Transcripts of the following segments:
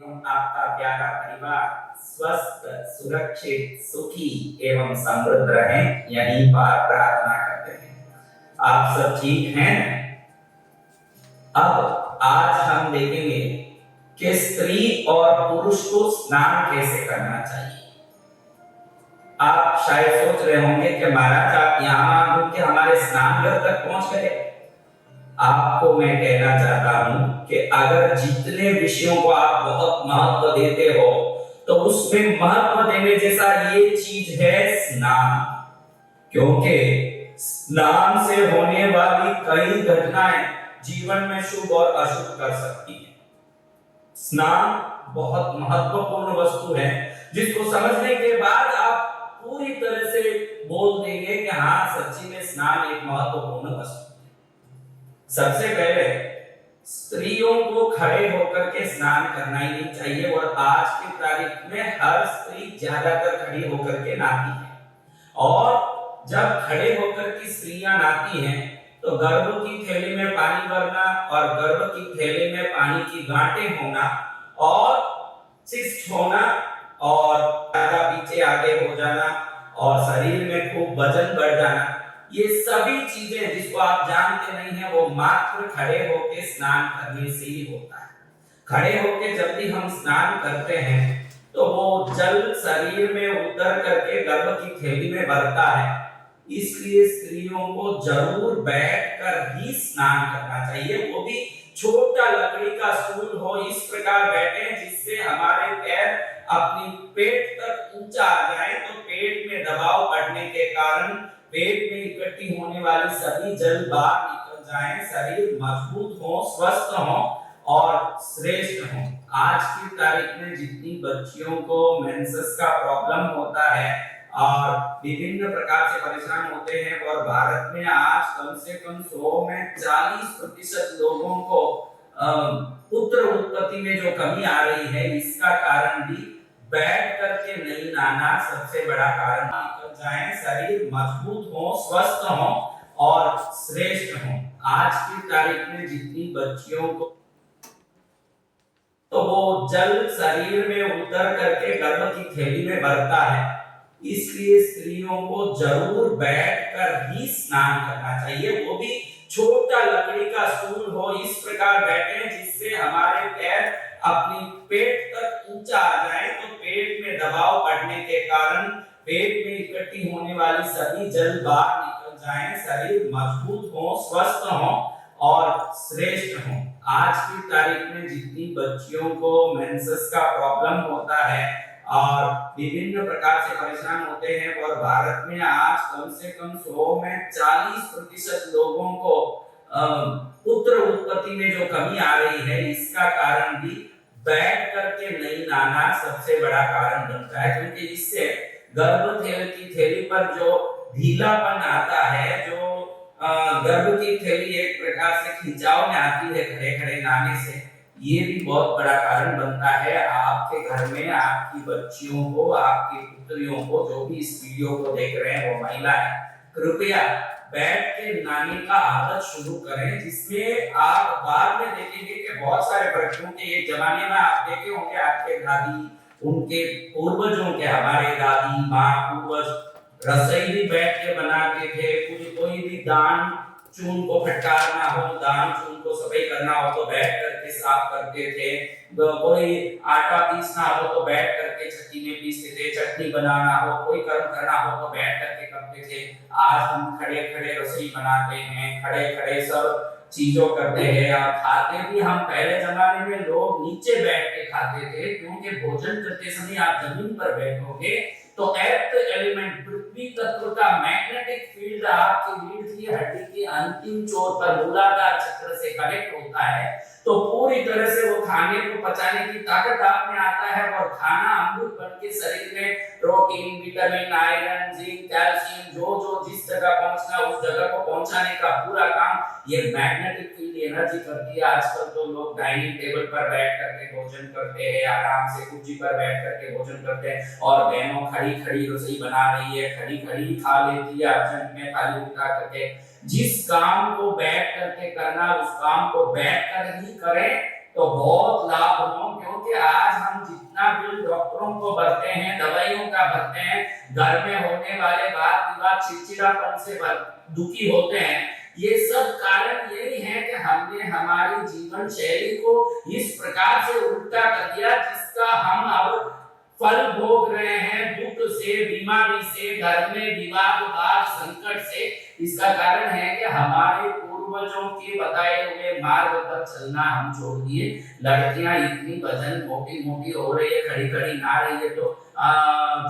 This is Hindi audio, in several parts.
एवं आपका प्यारा परिवार स्वस्थ, सुरक्षित, सुखी एवं समृद्ध रहे, यही बात प्रार्थना करते हैं। आप सब ठीक हैं? अब आज हम देखेंगे कि स्त्री और पुरुष को स्नान कैसे करना चाहिए। आप शायद सोच रहे होंगे कि महाराज आप यहाँ कि हमारे स्नान घर तक पहुंच गए। आपको मैं कहना चाहता हूं कि अगर जितने विषयों को आप बहुत महत्व देते हो तो उसमें महत्व देने जैसा ये चीज है स्नान, क्योंकि स्नान से होने वाली कई घटनाएं जीवन में शुभ और अशुभ कर सकती हैं। स्नान बहुत महत्वपूर्ण वस्तु है जिसको समझने के बाद आप पूरी तरह से बोल देंगे कि हाँ सच्ची में स्नान एक महत्वपूर्ण वस्तु। सबसे पहले स्त्रियों को खड़े होकर के स्नान करना ही नहीं चाहिए, और आज की तारीख में हर स्त्री ज्यादातर खड़ी होकर के नहाती है। और जब खड़े होकर की स्त्रियां नहाती हैं तो गर्भ की थैली में पानी भरना और गर्भ की थैली में पानी की गांठें होना और सिस्ट होना और ज्यादा पीछे आगे हो जाना और शरीर में खूब वजन बढ़ जाना, ये सभी चीजें जिसको आप जानते नहीं हैं वो मात्र खड़े होकर स्नान करने से ही होता है। खड़े होकर जब भी हम स्नान करते हैं तो वो जल शरीर में उतर करके गर्भ की थैली में भरता है, इसलिए स्त्रियों को जरूर बैठकर ही स्नान करना चाहिए, वो भी छोटा लकड़ी का स्टूल हो, इस प्रकार बैठे जिससे हमारे पैर अपनी पेट तक ऊंचा आ जाए, तो पेट में दबाव पड़ने के कारण पेट में इकट्ठी होने वाली सभी जल बाहर निकल जाएं, शरीर मजबूत हो, स्वस्थ हो और श्रेष्ठ हो। आज की तारीख में जितनी बच्चियों को मेंसेस का प्रॉब्लम होता है और विभिन्न प्रकार से परेशान होते हैं, और भारत में आज कम से कम 100 में 40% लोगों को पुत्र उत्पत्ति में जो कमी आ रही है, इसका कारण भी बैठ करके नहीं नहाना सबसे बड़ा कारण। निकल जाए, शरीर मजबूत हो, स्वस्थ हो और श्रेष्ठ हो। आज की तारीख में जितनी बच्चियों को तो वो जल शरीर में उतर करके गर्भ की थैली में भरता है, इसलिए स्त्रियों को जरूर बैठकर ही स्नान करना चाहिए, वो भी छोटा लकड़ी का स्टूल हो, इस प्रकार बैठे जिससे हमारे पैर अपनी पेट तक ऊंचा आ जाए, तो पेट में दबाव पड़ने के कारण पेट में इकट्ठी होने वाली सभी जल बाहर निकल जाएं, शरीर मजबूत हो, स्वस्थ हो और श्रेष्ठ हो। आज की तारीख में जितनी बच्चियों को मेंसेस का प्रॉब्लम होता है और विभिन्न प्रकार से परेशान होते हैं, और भारत में आज कम से कम 100 में 40% लोगों को पुत्र उत्पत्ति में जो कमी आ रही है, इसका कारण भी बैठ करके नहीं नहाना सबसे बड़ा कारण बनता है, क्योंकि इससे गर्भ की थैली पर जो ढीलापन आता है, जो गर्भ की थैली एक प्रकार से खिंचाव में आती है खड़े खड़े नहाने से, ये भी बहुत बड़ा कारण बनता है। आपके घर में आपकी बच्चियों को, आपकी पुत्रियों को, जो भी इस वीडियो को देख रहे हैं वो महिला है, कृपया बैठ के नहाने का आदत शुरू करें, जिसमें आप बाद में देखेंगे कि बहुत सारे बच्चों के एक जमाने में आप देखे होंगे आपके दादी, उनके पूर्वजों के, हमारे दादी माँ पूर्वज रसोई भी बैठ के बनाते थे, कोई भी दान चून को फटकारना हो, दान चून को सफाई करना हो तो बैठ करके साफ करते थे, कोई आटा पीसना हो तो बैठ करके चक्की में पीसते थे, चटनी बनाना हो, कोई कर्म करना हो तो बैठ करके करते थे। आज हम खड़े खड़े रसोई बनाते हैं, खड़े खड़े सब चीजों करते हैं, और खाते भी हम पहले जमाने में लोग नीचे बैठ के खाते थे, क्योंकि भोजन करते समय आप जमीन पर बैठोगे तो अर्थ एलिमेंट, पृथ्वी तत्व का मैग्नेटिक फील्ड आपकी रीढ़ की हड्डी के अंतिम छोर पर मूलाधार चक्र से कनेक्ट होता है, तो पूरी तरह से वो खाने को पचाने की ताकत आप में आता है, और खाना अमृत बन के शरीर में protein, vitamin, iron, zinc, calcium जो जिस जगह पहुंचना उस जगह को पहुंचाने का पूरा काम ये मैग्नेटिक फील्ड एनर्जी करती है। आजकल तो लोग डाइनिंग टेबल पर बैठ करके भोजन करते हैं, आराम से कुर्सी पर बैठ करके भोजन करते हैं, और बहनों खड़ी खड़ी रसोई बना रही है, खड़ी खड़ी खा लेती है, अर्जेंट में थाली उठा करके। जिस काम को बैठ करके करना उस काम को बैठ कर ही करें, तो तो बहुत लाभ हो, क्योंकि आज हम जितना बिल डॉक्टरों को भरते हैं, दवाइयों का भरते हैं, घर में होने वाले वाद विवाद चिड़चिड़ापन से दुखी होते हैं, ये सब कारण यही है कि हमने हमारी जीवन शैली को इस प्रकार से उल्टा कर दिया, जिसका हम अब फल भोग रहे हैं, दुख से, बीमारी से, घर में विवाद वाद संकट से। इसका कारण है कि हमारे पूर्वजों के बताए हुए मार्ग पर चलना हम छोड़ दिए। लड़कियां इतनी वजन मोटी मोटी हो रही है, खड़ी खड़ी नहा रही है, तो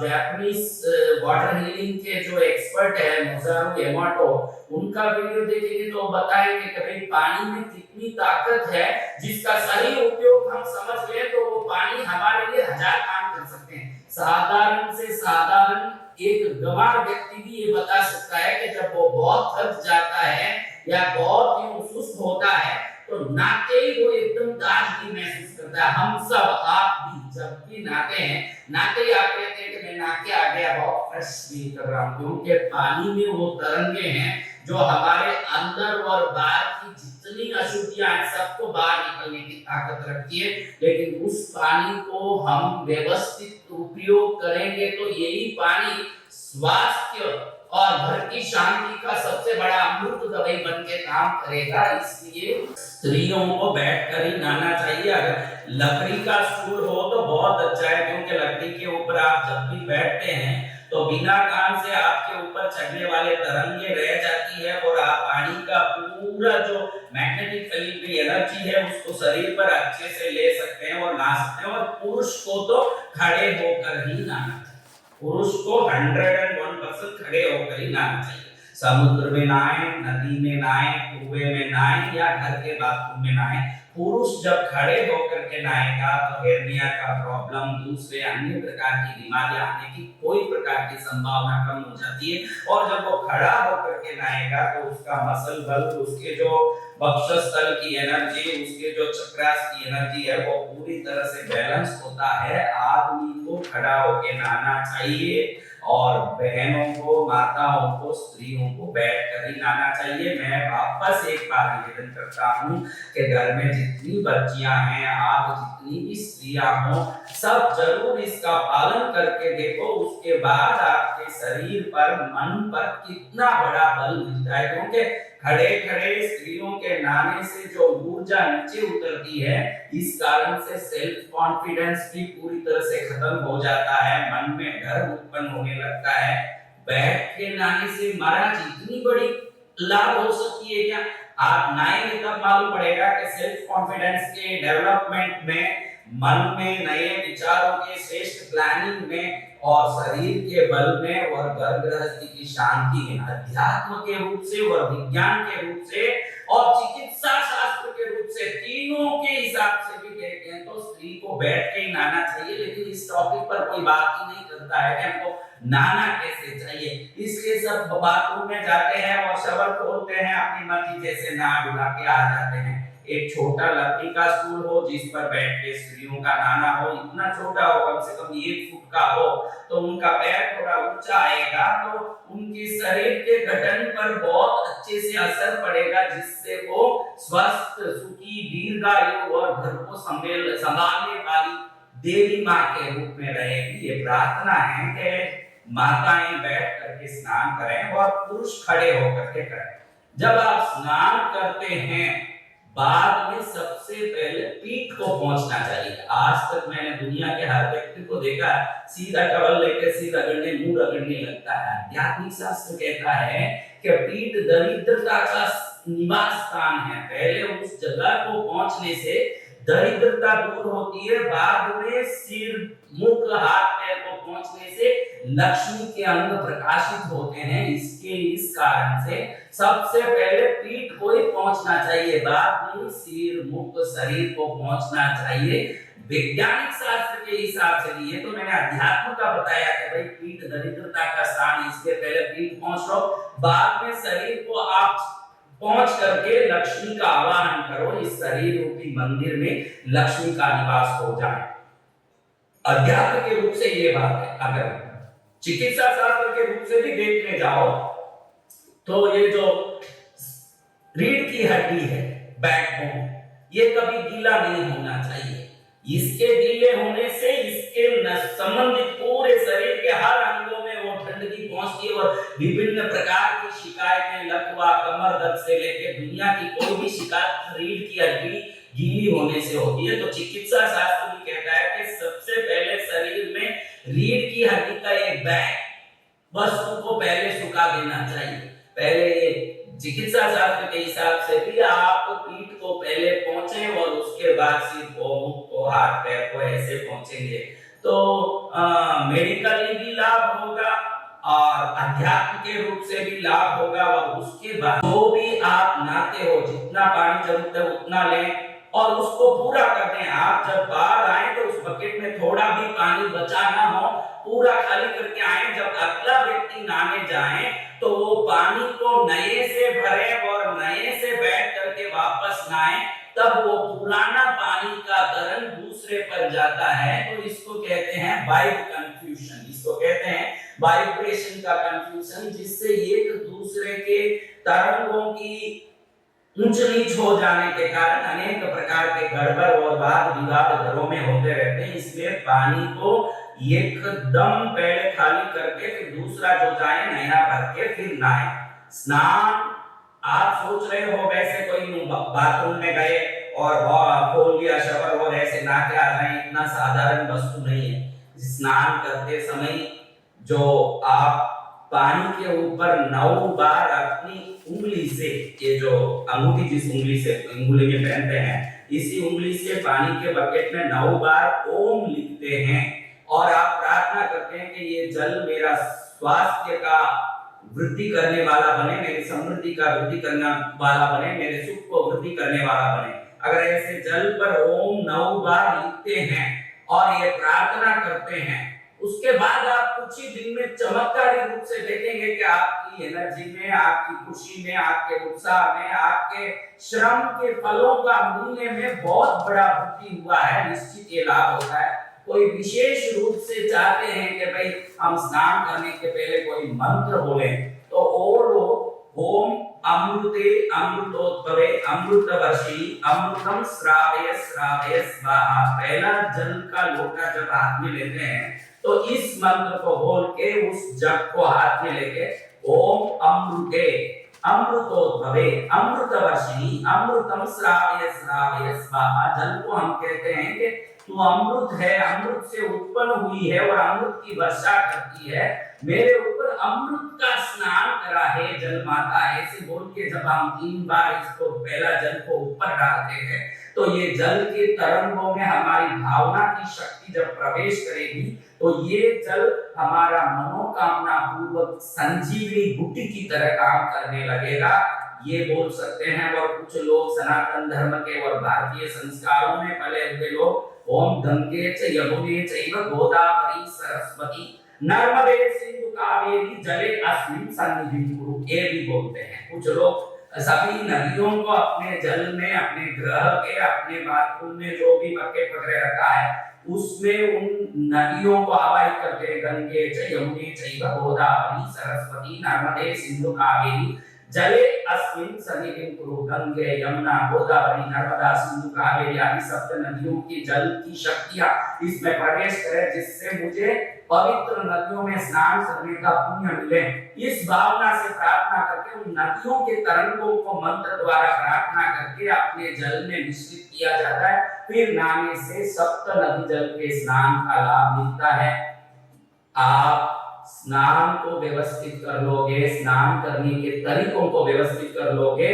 जापानीज वाटर हीलिंग के जो एक्सपर्ट है मोजारू एमोटो, उनका वीडियो देखेंगे तो बताएंगे कि भाई पानी में कितनी ताकत है, जिसका सही उपयोग हम समझ लें तो वो पानी हमारे लिए 1000 काम कर सकते हैं। साधारण से साधारण एक गंवार व्यक्ति भी ये बता सकता है कि जब वो बहुत थक जाता है या बहुत ही सुस्त होता है, तो नहाते ही वो एकदम ताजगी महसूस करता है। हम सब, आप भी जब भी नहाते हैं, नहाते ही आप कहते हैं कि मैं नहा के आ गया, बहुत फ्रेश फील कर रहा हूँ, क्योंकि पानी में वो तरंगे हैं जो हमारे अंदर और बाहर की जितनी अशुद्धियां हैं सबको बाहर निकलने की ताकत रखती है। लेकिन उस पानी को हम व्यवस्थित उपयोग करेंगे तो यही पानी स्वास्थ्य और घर की शांति का सबसे बड़ा अमृत दवाई बन के काम करेगा। इसलिए स्त्रियों को बैठकर ही नहाना चाहिए। अगर लकड़ी का स्टूल हो तो बहुत अच्छा है, क्योंकि लकड़ी के ऊपर आप जब भी बैठते हैं तो बिना काम से आपके ऊपर चढ़ने वाले तरंगे रह जाती है, और आप पानी का पूरा जो मैग्नेटिक फील्ड की एनर्जी है उसको शरीर पर अच्छे से ले सकते हैं और नहा सकते हैं। और पुरुष को तो खड़े होकर ही नहाना चाहिए, पुरुष को 101% खड़े होकर ही नहाना चाहिए। समुद्र में नहाए, नदी में नहाए, कुएं में नहाए या घर के बाथरूम में नहाए, पुरुष जब खड़े होकर के नहाएगा तो हेर्निया का प्रॉब्लम, दूसरे अन्य प्रकार की बीमारियां आने की कोई प्रकार की संभावना कम हो जाती है। और जब वो खड़ा होकर के नहाएगा तो उसका मसल बल, उसके जो वक्षस्थल की एनर्जी, उसके जो चक्रास की एनर्जी है वो पूरी तरह से बैलेंस होता है। आदमी को खड़ा होकर नहाना चाहिए और बहनों को, माताओं को, स्त्रियों को बैठकर ही नहाना चाहिए। मैं वापस एक बार निवेदन करता हूँ कि घर में जितनी बच्चियां हैं, आप जितनी भी स्त्रियां हो, सब जरूर इसका पालन करके देखो, उसके बाद आपके शरीर पर, मन पर कितना बड़ा बल मिलता है। क्योंकि खड़े खड़े स्त्रियों के नहाने से जो ऊर्जा नीचे उतरती है, इस कारण से सेल्फ कॉन्फिडेंस भी पूरी तरह से खत्म हो जाता है, मन में डर उत्पन्न होने लगता है। बैठ के नहाने से महाराज इतनी बड़ी लाभ हो सकती है क्या? आप नहाएंगे तब मालूम पड़ेगा कि सेल्फ कॉन्फिडेंस के डेवलपमेंट में, मन में नए विचारों के श्रेष्ठ प्लानिंग में, और शरीर के बल में, और घर गृहस्थी की शांति में, अध्यात्म के रूप से और विज्ञान के रूप से और चिकित्सा शास्त्र के रूप से, तीनों के हिसाब से भी देखें तो स्त्री को बैठ के ही नहाना चाहिए। लेकिन इस टॉपिक पर कोई बात ही नहीं करता है कि हमको नहाना कैसे चाहिए। इसलिए सब बाथरूम में जाते हैं और शवर खोलते हैं, अपनी मर्जी जैसे नहा धुला के आ जाते हैं। एक छोटा लकड़ी का स्टूल हो जिस पर बैठ के स्त्रियों का नहाना हो, इतना छोटा हो, कम से कम 1 फुट का हो, तो उनका पैर थोड़ा ऊंचा आएगा, तो उनके शरीर के गठन पर बहुत अच्छे से असर पड़ेगा, जिससे वो स्वस्थ, सुखी, दीर्घायु और घर को संभालने वाली देवी माँ के रूप में रहेगी। ये प्रार्थना है कि माताएं बैठ करके स्नान करें और पुरुष खड़े होकर के करें। जब आप स्नान करते हैं, बाद में सबसे पहले पीठ को पहुंचना चाहिए। आज तक मैंने दुनिया के हर व्यक्ति को देखा सीधा टवल लेकर सिर रगड़ने, मुंह रगड़ने लगता है। आध्यात्मिक शास्त्र कहता है कि पीठ दरिद्रता का निवास स्थान है। पहले उस जगह को पहुंचने से दरिद्रता दूर होती है, बाद में सिर, मुख, हाथ, पैर को पहुंचने से लक्ष्मी के अंग प्रकाशित होते हैं। इस कारण से सबसे पहले पीठ को ही पहुंचना चाहिए, बाद में सिर, मुख, शरीर को पहुंचना चाहिए। वैज्ञानिक शास्त्र के हिसाब से भी, ये तो मैंने अध्यात्म का बताया कि भाई पीठ दरिद्रता का स्थान, इसके पहले पीठ पहुंच लो, बाद में शरीर को आप पहुंच करके लक्ष्मी का आवाहन करो। इस शरीर रूपी मंदिर में लक्ष्मी का निवास हो जाए। अध्यात्म के रूप से ये बात है। अगर चिकित्सा शास्त्र के रूप से भी देखने जाओ तो ये जो रीढ़ की हड्डी है, बैकबोन, ये कभी गीला नहीं होना चाहिए। इसके गीले होने से इसके संबंधित पूरे शरीर के हर अंगों में वो ठंडकी पहुंचती है और विभिन्न प्रकार की शिकायतें, लकवा, कमर दर्द से लेकर दुनिया की कोई भी शिकायत रीढ़ की हड्डी गीली होने से होती है। तो चिकित्सा शास्त्र भी कहता है कि सबसे पहले शरीर में रीढ़ की हड्डी का एक बैग वस्तु को पहले सुखा देना चाहिए। पहले चिकित्सा शास्त्र के हिसाब से भी आप पीठ को पहले पहुंचे और उसके बाद सिर को, मुंह को, हाथ पैर को ऐसे पहुंचेंगे तो मेडिकली भी लाभ होगा और अध्यात्म के रूप से भी लाभ होगा। और उसके बाद जो भी आप नहाते हो, जितना पानी जरूरत है उतना लें और उसको पूरा कर दें। आप जब बाहर आए तो उस बकेट में थोड़ा भी पानी बचा ना हो, पूरा खाली करके आए। जब अगला व्यक्ति नहाने जाए तो वो पानी को नए से भरे और नए से बैठ करके वापस नहाए, तब वो पुराना पानी का तरंग दूसरे पर जाता है। तो इसको कहते हैं वाइब कंफ्यूजन, इसको कहते हैं वाइब्रेशन का कंफ्यूजन, जिससे एक दूसरे के तरंगों की ऊंच नीच हो जाने के कारण अनेक प्रकार के गड़बड़ और वाद विवाद घरों में होते रहते हैं। इसलिए पानी को एकदम पहले खाली करके फिर दूसरा जो जाए नया भर के फिर नहाए। स्नान आप सोच रहे हो वैसे कोई बाथरूम में गए और खोल लिया शवर और ऐसे नहा के आ जाए, इतना साधारण वस्तु नहीं है। स्नान करते समय जो आप पानी के ऊपर 9 बार अपनी उंगली से, ये जो अंगूठी जिस उंगली से उंगली में पहनते हैं, इसी उंगली से पानी के बकेट में 9 बार ओम लिखते हैं और आप प्रार्थना करते हैं कि ये जल मेरा स्वास्थ्य का वृद्धि करने वाला बने, मेरी समृद्धि का वृद्धि करने वाला बने, मेरे सुख को वृद्धि करने वाला बने। अगर ऐसे जल पर ओम 9 बार लिखते हैं और ये प्रार्थना करते हैं, उसके बाद आप कुछ ही दिन में चमत्कारी रूप से देखेंगे कि आपकी एनर्जी में, आपकी खुशी में, आपके उत्साह में, आपके श्रम के फलों का मिलने में बहुत बड़ा वृद्धि हुआ है। निश्चित ये लाभ होता है। कोई विशेष रूप से चाहते हैं कि भाई हम स्नान करने के पहले कोई मंत्र बोले, तो और ओम अमृते अमृतोद्भवे अमृतवर्षिणी अमृतम श्रावय श्रावय स्वाहा। पहला जल का लोटा जब हाथ में लेते हैं तो इस मंत्र को बोल के उस जग को हाथ में लेके ओम अमृते अमृतोद्भवे अमृतवर्षिणी अमृतम श्रावय श्रावय स्वाहा। जल को हम कहते हैं कि तू अमृत है, अमृत से उत्पन्न हुई है और अमृत की वर्षा करती है, मेरे ऊपर अमृत का स्नान करा है जल माता। ऐसे बोल के जब हम 3 बार इसको पहला जल को ऊपर डालते हैं तो ये जल के तरंगों में हमारी भावना की शक्ति जब प्रवेश करेगी तो ये जल हमारा मनोकामना पूर्वक संजीवनी बूटी की तरह काम करने लगेगा, ये बोल सकते हैं। और कुछ लोग सनातन धर्म के और भारतीय संस्कारों में पले हुए लोग ओम गंगे च यमुने चैव गोदावरी सरस्वती नर्मदे सिंधु कावेरी जले अस्मिन् सन्निधिं कुरु, ये भी बोलते हैं। कुछ लोग सभी नदियों को अपने जल में, अपने ग्रह के, अपने बाथरूम में जो भी बकेट वगैरह रखा है उसमें उन नदियों को आवाहित करते हैं। गंगे च यमुने चैव गोदावरी सरस्वती नर्मदे सिंधु कावेरी जले अस्मिन् सन्निधिं कुरु। गंगे, यमुना, गोदावरी, नर्मदा, सिंधु, कावेरी आदि सप्त नदियों की जल की शक्तियां इसमें प्रवेश करें, जिससे मुझे पवित्र नदियों में स्नान करने का पुण्य मिले। इस भावना से प्रार्थना करके उन नदियों के तरंगों को मंत्र द्वारा प्रार्थना करके अपने जल में मिश्रित किया जाता है। फिर नहाने से सप्त नदी जल के स्नान का लाभ मिलता है। आप स्नान को व्यवस्थित कर लोगे, स्नान करने के तरीकों को व्यवस्थित कर लोगे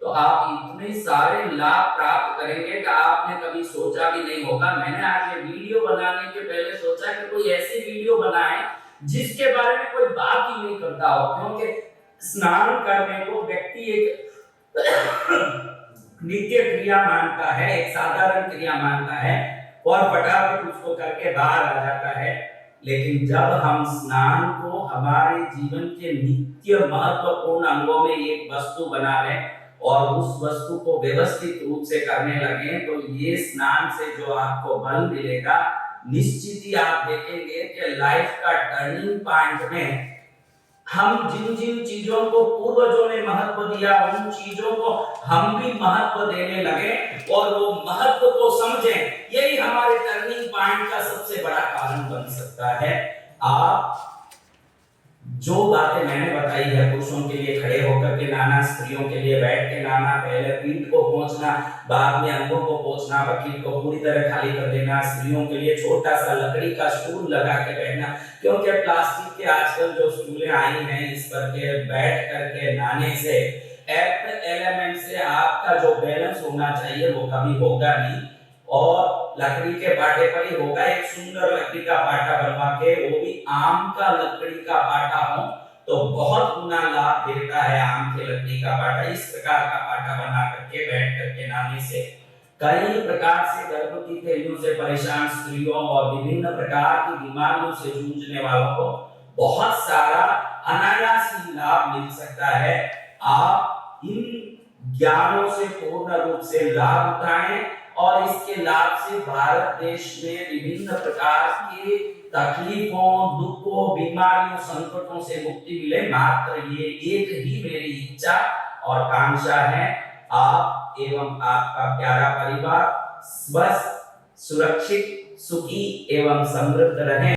तो आप इतने सारे लाभ प्राप्त करेंगे कि आपने कभी सोचा भी नहीं होगा। मैंने आज ये वीडियो बनाने के पहले सोचा कि कोई ऐसी वीडियो बनाए जिसके बारे में कोई बात ही नहीं करता हो, क्योंकि स्नान करने को व्यक्ति एक नित्य क्रिया मानता है, एक साधारण क्रिया मानता है और फटाफट उसको करके बाहर आ जाता है। लेकिन जब हम स्नान को हमारे जीवन के नित्य महत्वपूर्ण अंगों में एक वस्तु बना लें और उस वस्तु को व्यवस्थित रूप से करने लगे तो ये स्नान से जो आपको बल मिलेगा, निश्चित ही आप देखेंगे कि लाइफ का टर्निंग पॉइंट में हम जिन जिन चीजों को पूर्वजों ने महत्व दिया उन चीजों को हम भी महत्व देने लगे और वो महत्व को समझें, यही हमारे टर्निंग पॉइंट का सबसे बड़ा कारण बन सकता है। आप जो बातें मैंने बताई है, पुरुषों के लिए खड़े होकर के नहाना, स्त्रियों के लिए बैठ के नहाना, पहले पीठ को पोंछना, बाद में अंगों को पोंछना, वकील को पूरी तरह खाली कर देना, स्त्रियों के लिए छोटा सा लकड़ी का स्टूल लगा के बैठना, क्योंकि प्लास्टिक के आजकल जो स्टूलें आई हैं इस पर के बैठ करके नहाने से एर्थ एलिमेंट से आपका जो बैलेंस होना चाहिए वो कभी होगा नहीं और लकड़ी के पाटे पर ही होगा। एक सुंदर लकड़ी का पाटा बनवा के, वो भी आम का लकड़ी का पाटा हो तो बहुत गुना लाभ देता है। आम के लकड़ी का पाटा, इस प्रकार का पाटा बना करके बैठ करके नहाने से कई प्रकार से गर्भवती थैलियों से परेशान स्त्रियों और विभिन्न प्रकार की बीमारियों से जूझने वालों को बहुत सारा अनायास ही लाभ मिल सकता है। आप इन ज्ञानों से पूर्ण रूप से लाभ उठाएं और इसके लाभ से भारत देश में विभिन्न प्रकार के तकलीफों, दुखों, बीमारियों, संकटों से मुक्ति मिले। मात्र ये एक ही मेरी इच्छा और कांक्षा है। आप एवं आपका प्यारा परिवार स्वस्थ, सुरक्षित, सुखी एवं समृद्ध रहें।